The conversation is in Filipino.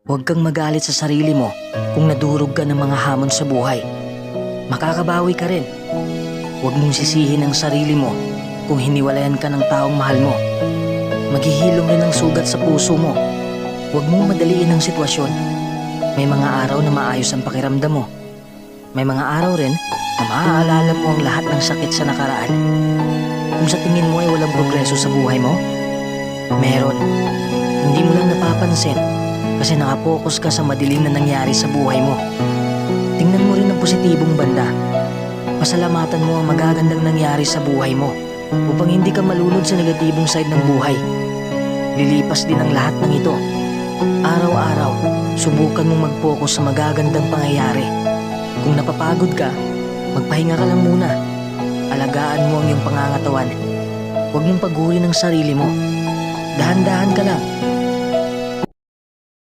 Huwag kang magalit sa sarili mo kung nadurog ka ng mga hamon sa buhay. Makakabawi ka rin. Huwag mong sisihin ang sarili mo kung hiniwalayan ka ng taong mahal mo. Maghihilom rin ang sugat sa puso mo. Huwag mong madaliin ang sitwasyon. May mga araw na maayos ang pakiramdam mo. May mga araw rin na maaalala mo ang lahat ng sakit sa nakaraan. Kung sa tingin mo ay walang progreso sa buhay mo, meron. Hindi mo lang napapansin kasi nakapokus ka sa madilim na nangyari sa buhay mo. Tingnan mo rin ang positibong banda. Pasalamatan mo ang magagandang nangyari sa buhay mo upang hindi ka malunod sa negatibong side ng buhay. Lilipas din ang lahat ng ito. Araw-araw, subukan mong mag-focus sa magagandang pangyayari. Kung napapagod ka, magpahinga ka lang muna. Alagaan mo ang iyong pangangatawan. Huwag mong pagurin ang sarili mo. Dahan-dahan ka lang.